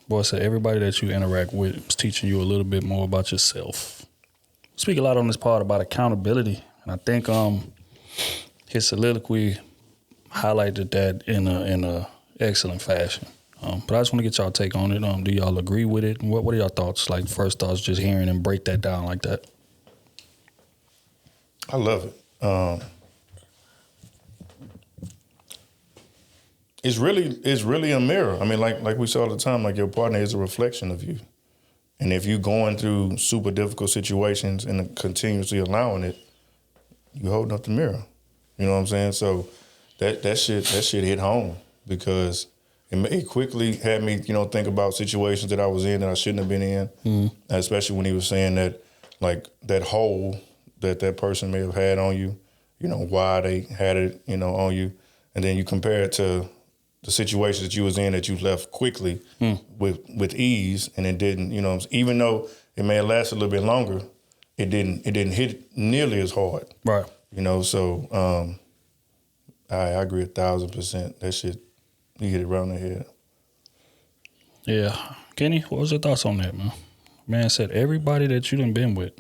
Boy said everybody that you interact with is teaching you a little bit more about yourself. We speak a lot on this part about accountability, and I think his soliloquy highlighted that in a excellent fashion. But I just want to get y'all take on it. Do y'all agree with it? What are y'all thoughts? Like first thoughts, just hearing and break that down like that. I love it. It's really a mirror. I mean, like we say all the time, like your partner is a reflection of you. And if you're going through super difficult situations and continuously allowing it, you holding up the mirror. You know what I'm saying? So that shit hit home because it quickly had me, think about situations that I was in that I shouldn't have been in. Especially when he was saying that, like that hole that person may have had on you, why they had it, on you, and then you compare it to the situations that you was in that you left quickly with ease, and it didn't, even though it may have lasted a little bit longer, it didn't hit nearly as hard. Right. So I agree 1,000%. That shit, you hit it right on the head. Yeah. Kenny, what was your thoughts on that, man? Man said everybody that you done been with,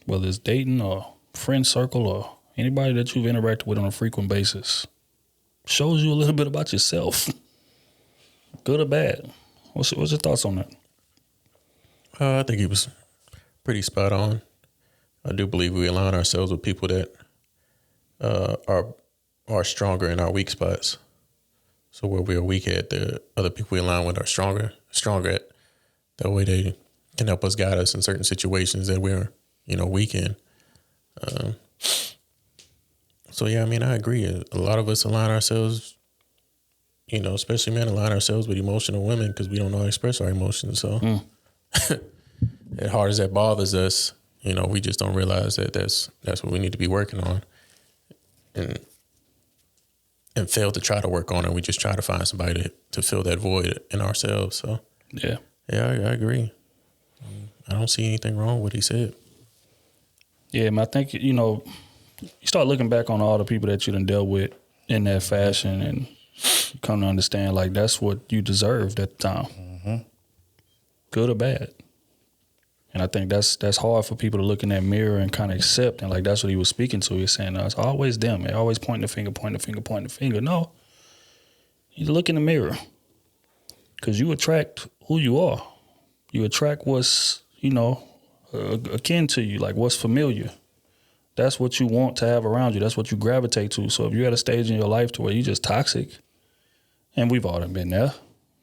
whether it's dating or friend circle or anybody that you've interacted with on a frequent basis, shows you a little bit about yourself, good or bad. What's your thoughts on that? I think he was pretty spot on. I do believe we align ourselves with people that are stronger in our weak spots. So where we are weak at, the other people we align with are stronger at. That way they can help us guide us in certain situations that we're, weak in. So, yeah, I mean, I agree. A lot of us align ourselves, especially men align ourselves with emotional women because we don't know how to express our emotions. So as hard as that bothers us, we just don't realize that that's what we need to be working on and fail to try to work on it. We just try to find somebody to fill that void in ourselves. So, yeah, I agree. I don't see anything wrong with what he said. Yeah, man, I think, you start looking back on all the people that you done dealt with in that fashion and you come to understand, like, that's what you deserved at the time. Mm-hmm. Good or bad. And I think that's hard for people to look in that mirror and kind of accept. And, like, that's what he was speaking to. He was saying, it's always them. They always pointing the finger. No. You look in the mirror because you attract who you are. You attract what's, akin to you, like what's familiar. That's what you want to have around you. That's what you gravitate to. So if you're at a stage in your life to where you're just toxic, and we've all been there,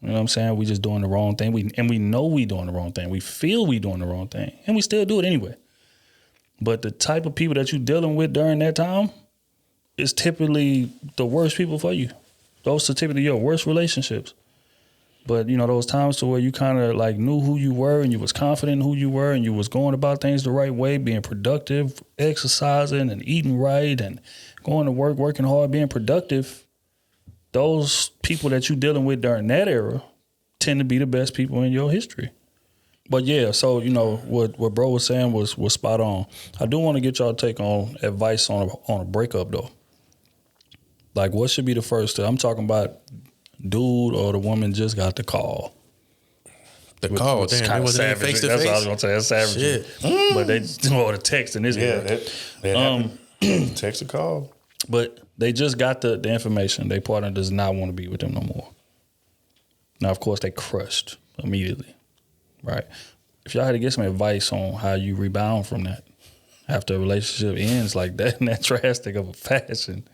you know what I'm saying? We just doing the wrong thing. We know we doing the wrong thing. We feel we doing the wrong thing, and we still do it anyway. But the type of people that you're dealing with during that time is typically the worst people for you. Those are typically your worst relationships. But, those times to where you kind of like knew who you were and you was confident in who you were and you was going about things the right way, being productive, exercising and eating right and going to work, working hard, being productive. Those people that you dealing with during that era tend to be the best people in your history. But yeah, so, what bro was saying was spot on. I do want to get y'all take on advice on a breakup though. Like what should be the first step? I'm talking about dude or the woman just got the call. Damn, it wasn't face to face. That's what I was gonna say. That's savage. But they or the text in this. Yeah, that text or call. But they just got the information. Their partner does not want to be with them no more. Now, of course, they crushed immediately, right? If y'all had to get some advice on how you rebound from that after a relationship ends like that in that drastic of a fashion,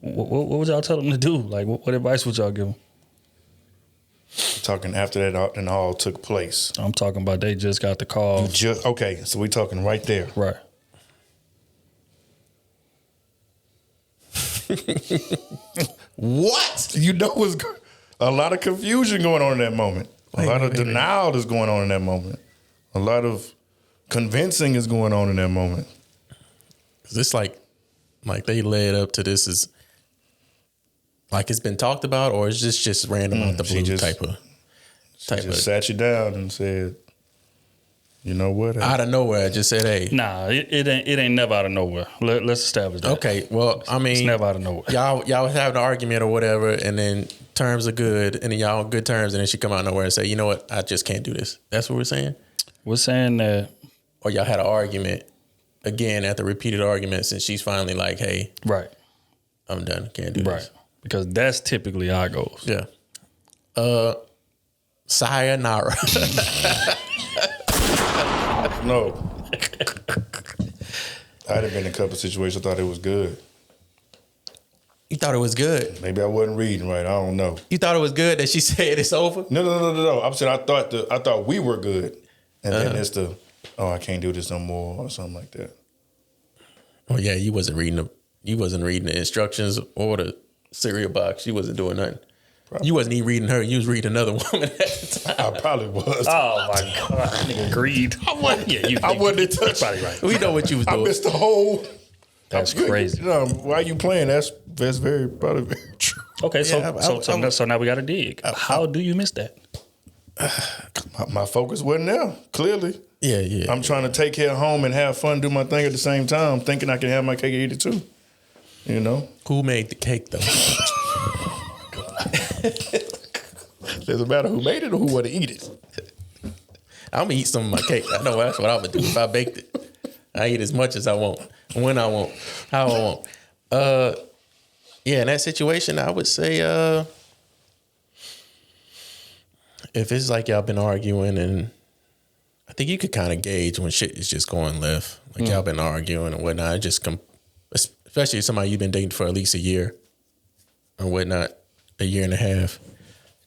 what would y'all tell them to do? Like, what advice would y'all give them? Talking after that and all took place. I'm talking about they just got the call. Okay, so we talking right there. Right. What? What's a lot of confusion going on in that moment. A lot of denial is going on in that moment. A lot of convincing is going on in that moment. Is this like they led up to this is like it's been talked about, or is this just random out the blue type of? She just sat you down and said, You know what? Out of nowhere, I just said, hey. Nah, it ain't never out of nowhere. Let's establish that. Okay, well, I mean, it's never out of nowhere. Y'all was having an argument or whatever, and then terms are good, and then y'all on good terms, and then she come out of nowhere and say, you know what, I just can't do this. That's what we're saying? We're saying that. Or y'all had an argument, again, after repeated arguments, and she's finally like, hey. Right. I'm done. Can't do this. Right. Because that's typically how it goes. Yeah. Sayonara. No. I'd have been in a couple of situations. I thought it was good. You thought it was good? Maybe I wasn't reading right. I don't know. You thought it was good that she said it's over? No. I'm saying I thought we were good, and then it's I can't do this no more or something like that. Oh yeah, you wasn't reading the instructions or the cereal box. You wasn't doing nothing. Probably. You wasn't even reading her. You was reading another woman at the time. I probably was. Oh my God, nigga agreed. I wasn't touched. Probably right. We know what you was doing. I missed the whole. That's crazy. Why are you playing? That's probably very true. Okay, Yeah, so now we got to dig. How do you miss that? My focus wasn't there. Clearly. Yeah. I'm trying to take care of home and have fun, do my thing at the same time, thinking I can have my cake and eat it too. You know? Who made the cake though? Doesn't matter who made it or who want to eat it. I'm gonna eat some of my cake. I know that's what I'm gonna do if I baked it. I eat as much as I want, when I want, how I want. Yeah, in that situation, I would say, if it's like y'all been arguing, and I think you could kind of gauge when shit is just going left. Like y'all been arguing and whatnot. It just especially somebody you've been dating for at least a year or whatnot, a year and a half.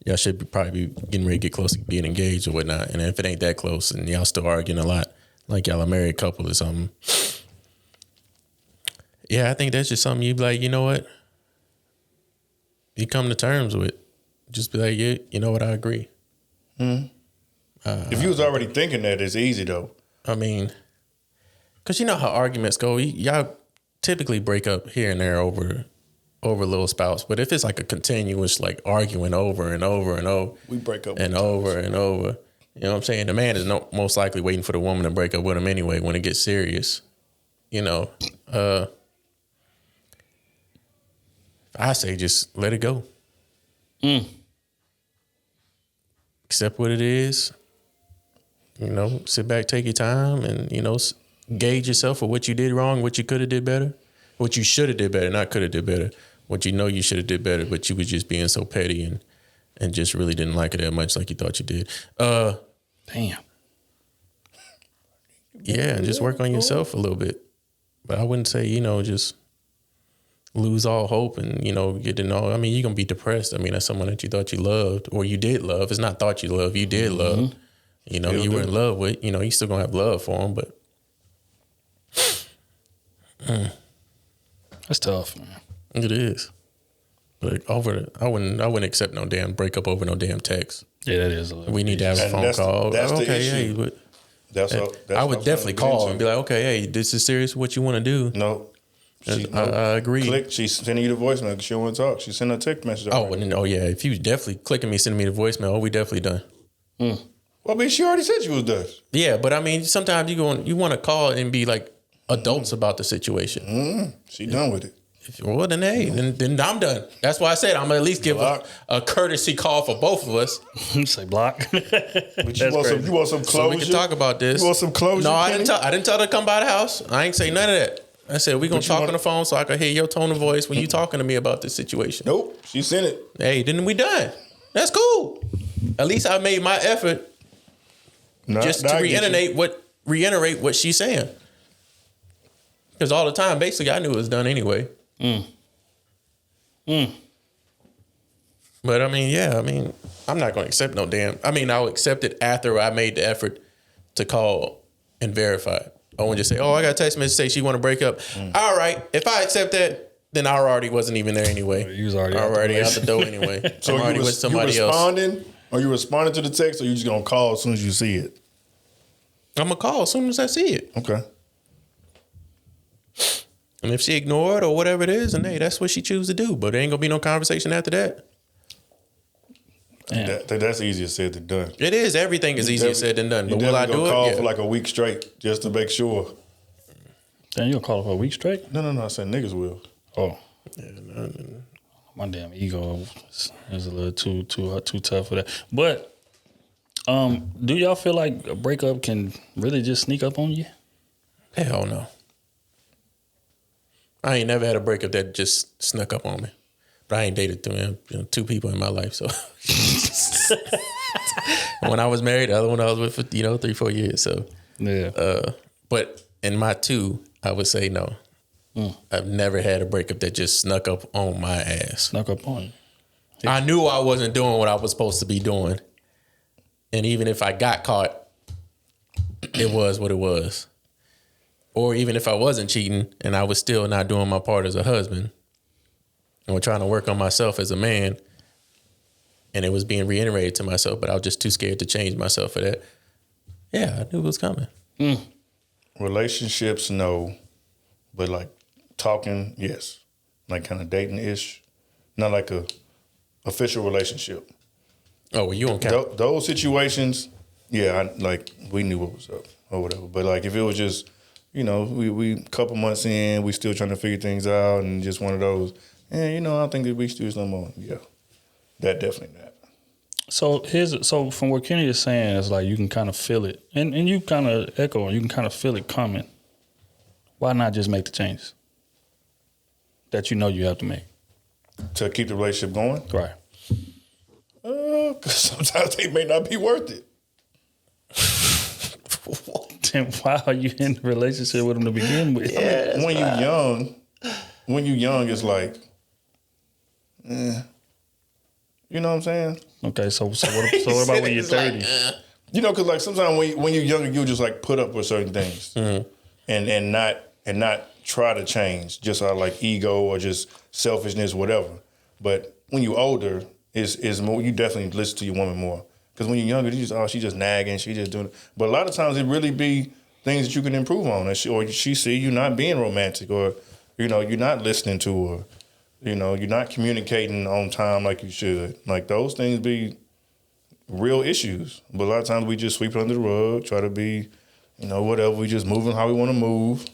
Y'all should probably be getting ready to get close to being engaged or whatnot. And if it ain't that close and y'all still arguing a lot, like y'all a married couple or something. Yeah, I think that's just something you be like, you know what? You come to terms with. Just be like, yeah, you know what? I agree. Mm-hmm. If you was already thinking that, it's easy though. I mean, because you know how arguments go. Y'all typically break up here and there over little spouts. But if it's like a continuous like arguing over and over and over, we break up and over and over. You know what I'm saying? The man is most likely waiting for the woman to break up with him anyway when it gets serious. You know, I say just let it go. Accept what it is. You know, sit back, take your time, and, you know, gauge yourself for what you did wrong, what you could have did better, what you should have did better, not could have did better, what you know you should have did better, but you was just being so petty and just really didn't like it that much like you thought you did. Damn. Yeah, just work on yourself a little bit. But I wouldn't say, you know, just lose all hope and, you know, get to know. I mean, you're going to be depressed. I mean, that's someone that you thought you loved or you did love. It's not thought you loved. You did love. You know, you were in love with. You know, you still going to have love for him, but. That's tough, man. It is. But I wouldn't accept no damn breakup over no damn text. Yeah, that is a little. We need to have a phone call. That's the okay, issue. hey, but that's I would definitely call and be like, okay, hey, this is serious. What you want to do? No. I agree. She's sending you the voicemail because she don't want to talk. She sent a text message. Yeah. If you definitely clicking me, sending me the voicemail, we definitely done. Well, I mean, she already said she was done. Yeah, but I mean, sometimes you want to call and be like adults about the situation. She done with it. Well, then hey, then I'm done. That's why I said I'm gonna at least give a courtesy call for both of us. Say block. But you want some closure? So we can talk about this. You want some closure? No, I didn't tell her to come by the house. I ain't say none of that. I said we gonna talk on the phone so I can hear your tone of voice when you talking to me about this situation. Nope, she sent it. Hey, then we done. That's cool. At least I made my effort just to reiterate what she's saying. Because all the time, basically, I knew it was done anyway. But I mean, I'm not going to accept no damn. I mean, I'll accept it after I made the effort to call and verify. I won't just say, I got a text message say she want to break up. All right, if I accept that, then I already wasn't even there anyway. You was already out the door anyway. So I'm already with somebody you responding, else. Or you responding to the text, or you just gonna call as soon as you see it? I'm gonna call as soon as I see it. Okay. And if she ignored or whatever it is, then hey, that's what she chooses to do. But there ain't gonna be no conversation after that. That's easier said than done. It is. Everything is easier said than done. But will I do it? Call for like a week straight just to make sure. Then you'll call it for a week straight? No. I said niggas will. Oh. Yeah, no. My damn ego is a little too tough for that. But do y'all feel like a breakup can really just sneak up on you? Hell no. I ain't never had a breakup that just snuck up on me. But I ain't dated two people in my life, so. When I was married, the other one I was with for 3-4 years. So yeah. But in my two, I would say no. I've never had a breakup that just snuck up on my ass. Snuck up on you. I knew I wasn't doing what I was supposed to be doing. And even if I got caught, it was what it was. Or even if I wasn't cheating and I was still not doing my part as a husband or trying to work on myself as a man, and it was being reiterated to myself, but I was just too scared to change myself for that. Yeah, I knew it was coming. Relationships, no. But like talking, yes. Like kind of dating-ish. Not like a official relationship. Oh, well, you don't count. Those situations, yeah, we knew what was up or whatever. But like if it was just, we couple months in, we still trying to figure things out and just one of those, I don't think that we should do this no more. Yeah, that definitely not. So from what Kenny is saying, it's like you can kind of feel it. And you kind of echo, you can kind of feel it coming. Why not just make the changes that you know you have to make? To keep the relationship going? Right. Because sometimes they may not be worth it. Then why are you in a relationship with them to begin with? Yeah, when you're young, it's like, you know what I'm saying? Okay, so what about when you're 30? Like, because like sometimes when you're younger, you just like put up with certain things, and not try to change just out of like ego or just selfishness, whatever. But when you're older, is more. You definitely listen to your woman more. Because when you're younger, she just nagging, she just doing it. But a lot of times it really be things that you can improve on. Or she see you not being romantic, or, you're not listening to her. You're not communicating on time like you should. Like those things be real issues. But a lot of times we just sweep it under the rug, try to be, whatever. We just moving how we want to move.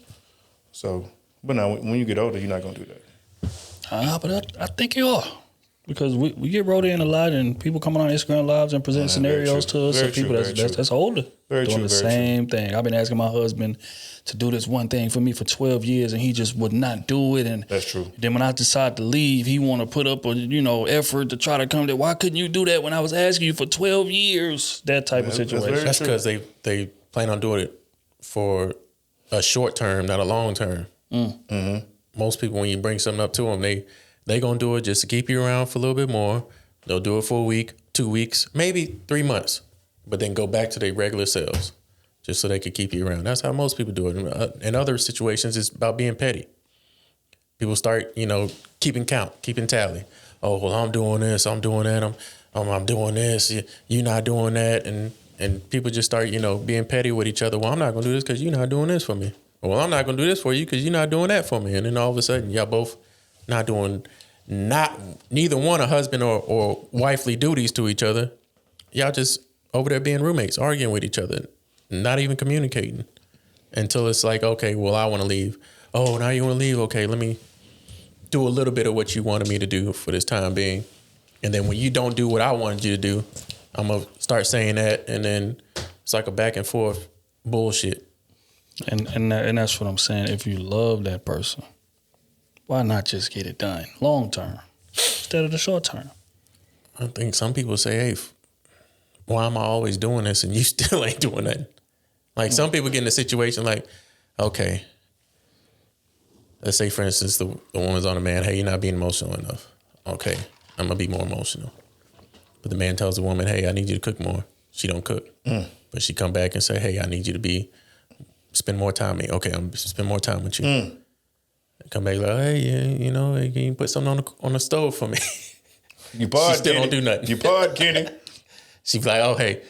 So, but now when you get older, you're not going to do that. But I think you are. Because we get wrote in a lot, and people coming on Instagram Lives and presenting scenarios to us. So people that's older doing the same thing. I've been asking my husband to do this one thing for me for 12 years, and he just would not do it. And that's true. Then when I decide to leave, he want to put up a effort to try to come there. Why couldn't you do that when I was asking you for 12 years? That type of situation. That's because they plan on doing it for a short term, not a long term. Mm-hmm. Most people, when you bring something up to them, they gonna do it just to keep you around for a little bit more. They'll do it for a week, 2 weeks, maybe 3 months, but then go back to their regular selves just so they could keep you around. That's how most people do it. In other situations, it's about being petty. People start, keeping count, keeping tally. Oh, well, I'm doing this, I'm doing that, I'm doing this, you're not doing that, and people just start, being petty with each other. Well, I'm not gonna do this because you're not doing this for me. Well, I'm not gonna do this for you because you're not doing that for me. And then all of a sudden, y'all both neither one a husband or wifely duties to each other. Y'all just over there being roommates, arguing with each other, not even communicating until it's like, okay, well, I want to leave. Oh, now you want to leave? Okay, let me do a little bit of what you wanted me to do for this time being. And then when you don't do what I wanted you to do, I'm going to start saying that. And then it's like a back and forth bullshit. And that's what I'm saying. If you love that person, why not just get it done long term instead of the short term? I think some people say, hey, why am I always doing this and you still ain't doing nothing? Like some people get in a situation like, okay, let's say, for instance, the woman's on a man, hey, you're not being emotional enough. Okay, I'm going to be more emotional. But the man tells the woman, hey, I need you to cook more. She don't cook. But she come back and say, hey, I need you to spend more time with me. Okay, I'm spend more time with you. Come back like, hey, can you put something on the stove for me? You pod, she still Kenny. don't do nothing. You pod, Kenny. She be like, oh, hey,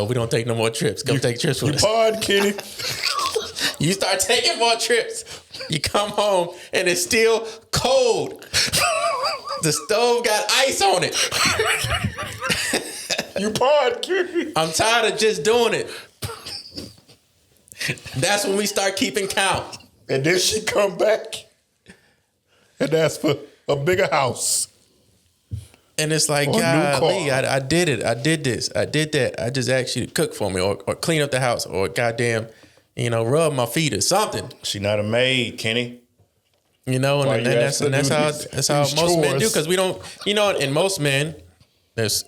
we don't take no more trips. Come take trips with us. You pod, Kenny. You start taking more trips. You come home and it's still cold. The stove got ice on it. You pod. I'm tired of just doing it. That's when we start keeping count. And then she come back and ask for a bigger house. And it's like, golly, I did it. I did this. I did that. I just asked you to cook for me or clean up the house or goddamn, rub my feet or something. She not a maid, Kenny. And that's how most men do, because we don't, in most men, there's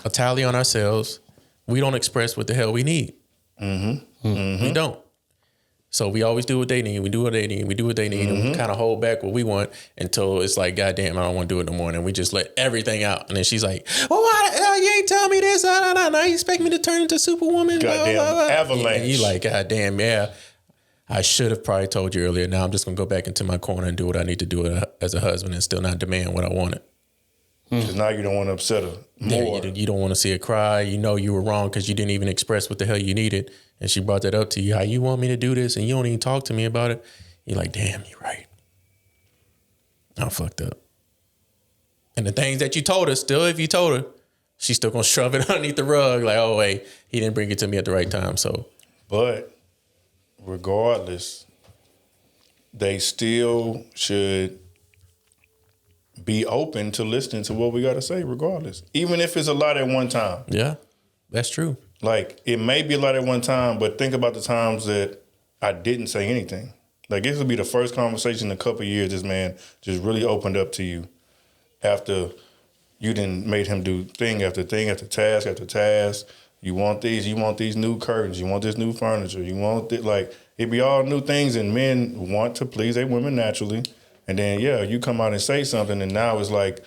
a tally on ourselves. We don't express what the hell we need. We don't. So we always do what they need. We do what they need. We do what they need. And we kind of hold back what we want until it's like, goddamn, I don't want to do it no more. And we just let everything out. And then she's like, well, why the hell you ain't tell me this? Now you expect me to turn into Superwoman? Goddamn avalanche. And you like, goddamn, yeah. I should have probably told you earlier. Now I'm just going to go back into my corner and do what I need to do as a husband and still not demand what I wanted. Because now you don't want to upset her more. Yeah, you don't want to see her cry. You know you were wrong because you didn't even express what the hell you needed. And she brought that up to you. How you want me to do this and you don't even talk to me about it. You're like, damn, you're right. I'm fucked up. And the things that you told her, still if you told her, she's still going to shove it underneath the rug. Like, oh, wait, he didn't bring it to me at the right time. So, but regardless, they still should be open to listening to what we got to say regardless. Even if it's a lot at one time. Yeah, that's true. Like, it may be a lot at one time, but think about the times that I didn't say anything. Like, this will be the first conversation in a couple of years this man just really opened up to you after you done made him do thing after thing after task after task. You want these new curtains, you want this new furniture, you want it, like, it be all new things, and men want to please their women naturally. And then, you come out and say something, and now it's like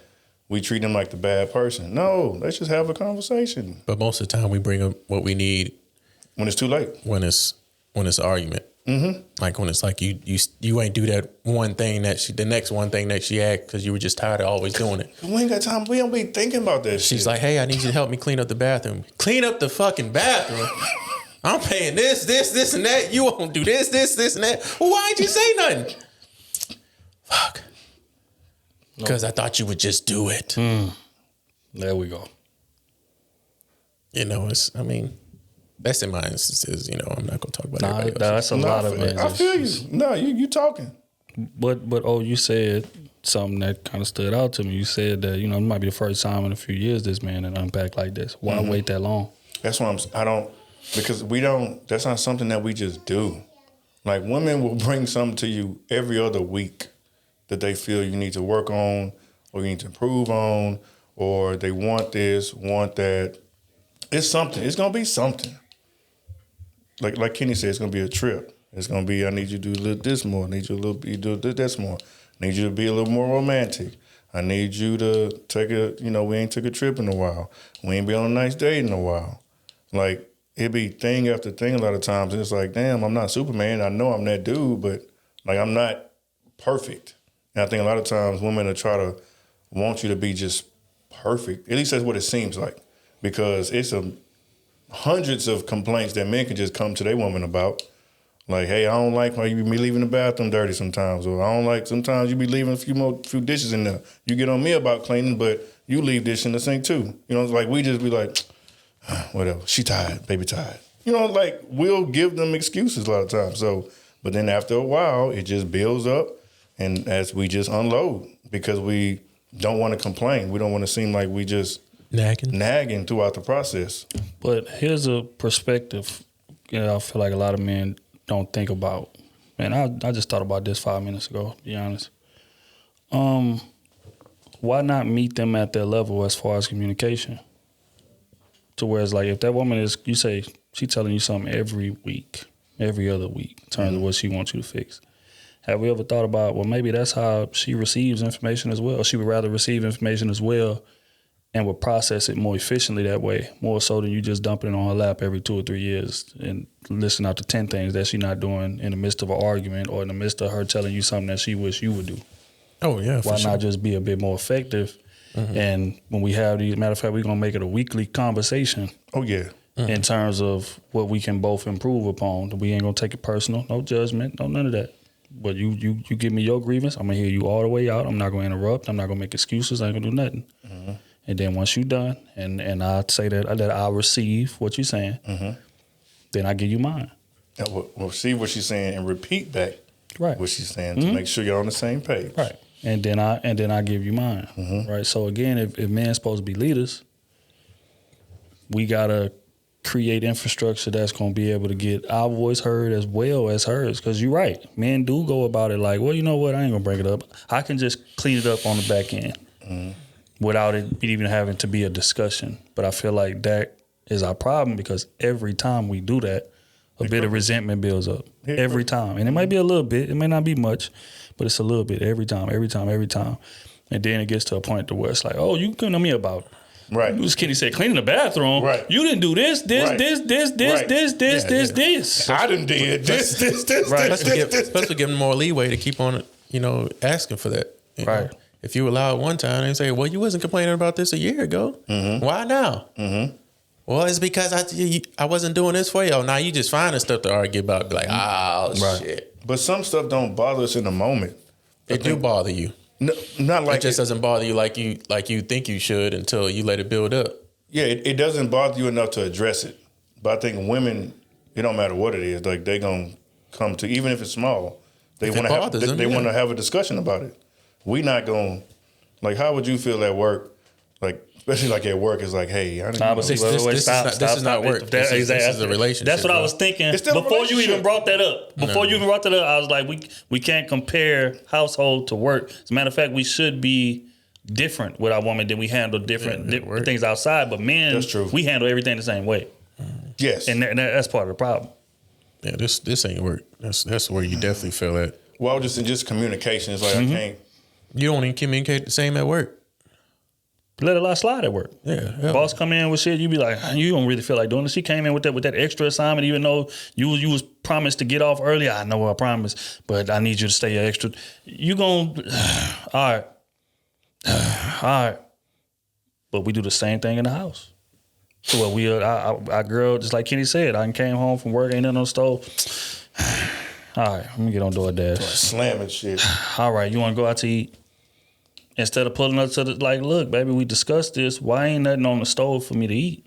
we treat them like the bad person. No, let's just have a conversation. But most of the time we bring up what we need when it's too late. When it's an argument. Mm-hmm. Like when it's like you ain't do that one thing the next one thing that she asked because you were just tired of always doing it. We ain't got time. We don't be thinking about that shit. She's like, hey, I need you to help me clean up the bathroom. Clean up the fucking bathroom? I'm paying this, and that. You won't do this, and that. Well, why ain't you say nothing? Fuck. Because I thought you would just do it. There we go. That's in my instances. I'm not going to talk about everybody else. That's a lot of it. I feel you. No, you talking. But you said something that kind of stood out to me. You said that, it might be the first time in a few years this man had unpacked like this. Why wait that long? That's what that's not something that we just do. Like, women will bring something to you every other week that they feel you need to work on or you need to improve on, or they want this, want that. It's something. It's going to be something. Like Kenny said, it's going to be a trip. It's going to be, I need you to do this more. I need you to do this more. I need you to be a little more romantic. I need you to take we ain't took a trip in a while. We ain't been on a nice date in a while. Like, it be thing after thing a lot of times. And it's like, damn, I'm not Superman. I know I'm that dude, but, like, I'm not perfect. And I think a lot of times women will try to want you to be just perfect. At least that's what it seems like. Because it's hundreds of complaints that men can just come to their woman about. Like, hey, I don't like how you be leaving the bathroom dirty sometimes. Or I don't like sometimes you be leaving a few dishes in there. You get on me about cleaning, but you leave dish in the sink too. It's like we just be like, whatever. She tired, baby tired. Like, we'll give them excuses a lot of times. So, but then after a while, it just builds up. And as we just unload, because we don't want to complain. We don't want to seem like we just nagging throughout the process. But here's a perspective I feel like a lot of men don't think about. Man, I just thought about this 5 minutes ago, to be honest. Why not meet them at their level as far as communication? To where it's like, if that woman is, you say, she telling you something every week, every other week, in terms of what she wants you to fix. Have we ever thought about, well, maybe that's how she receives information as well? She would rather receive information as well and would process it more efficiently that way, more so than you just dumping it on her lap every 2 or 3 years and listen out to 10 things that she's not doing in the midst of an argument or in the midst of her telling you something that she wish you would do. Oh, yeah, Why not just be a bit more effective? Mm-hmm. And when we have these, matter of fact, we're going to make it a weekly conversation. Oh, yeah. Mm-hmm. In terms of what we can both improve upon. We ain't going to take it personal. No judgment. No none of that. But you give me your grievance, I'm going to hear you all the way out. I'm not going to interrupt. I'm not going to make excuses. I ain't going to do nothing. Mm-hmm. And then once you're done, and I say that I receive what you're saying, then I give you mine. We'll see what she's saying and repeat back Right. what she's saying to make sure you're on the same page. Right. And then I give you mine. Right. So again, if men's supposed to be leaders, we gotta create infrastructure that's gonna be able to get our voice heard as well as hers. Because you're right, men do go about it like, well, you know what? I ain't gonna bring it up. I can just clean it up on the back end without it even having to be a discussion. But I feel like that is our problem because every time we do that, a bit of resentment builds up. Every time. And it might be a little bit. It may not be much, but it's a little bit every time. And then it gets to a point to where it's like, oh, you couldn't know me about. Right. This Kenny said, cleaning the bathroom. Right. You didn't do this. Right. This. I done did this. Right. Plus we give them more leeway to keep on, asking for that. You know? Right. If you allow it one time, they say, well, you wasn't complaining about this a year ago. Why now? Well, it's because I wasn't doing this for you. Oh, now you just finding stuff to argue about. Be like, shit. But some stuff don't bother us in the moment. It do bother you. No, not like It just doesn't bother you like you think you should until you let it build up. Yeah, it doesn't bother you enough to address it. But I think women, it don't matter what it is, like they gonna come to, even if it's small, they want to have a discussion about it. We not gonna, like, how would you feel at work? Like, especially like at work, it's like, hey, I didn't. This is not work. This is a relationship. That's what I was thinking before you even brought that up. I was like, we can't compare household to work. As a matter of fact, we should be different with our woman than we handle different things outside. But men, that's true. We handle everything the same way. Yes, and that's part of the problem. Yeah, this ain't work. That's where you definitely feel at. Well, just communication. It's like I can't. You don't even communicate the same at work. Let a lot slide at work. Yeah. Boss come in with shit, you be like, you don't really feel like doing this. She came in with that extra assignment, even though you was promised to get off early. I know I promised, but I need you to stay extra. You gon' all right. But we do the same thing in the house. So our girl, just like Kenny said, I came home from work, ain't nothing on the stove. All right, let me get on DoorDash. Slamming shit. All right, you want to go out to eat? Instead of pulling up to like, look, baby, we discussed this. Why ain't nothing on the stove for me to eat?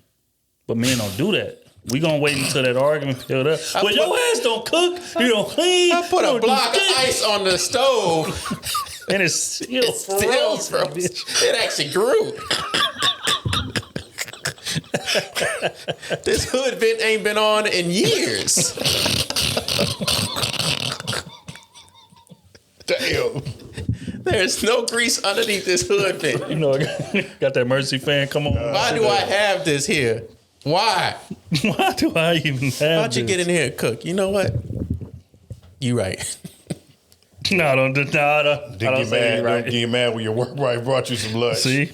But men don't do that. We gonna wait until that argument filled up. Well, your ass don't cook, you don't clean. I put a block of ice on the stove. And it's still frozen. It actually grew. This hood vent ain't been on in years. Damn. There's no grease underneath this hood vent. You know, I got that emergency fan. Come on. Why do I have this here? Why? Why do I even have How'd you get in here and cook? You know what? You right. No, don't say Don't get mad when your work wife brought you some lunch. See?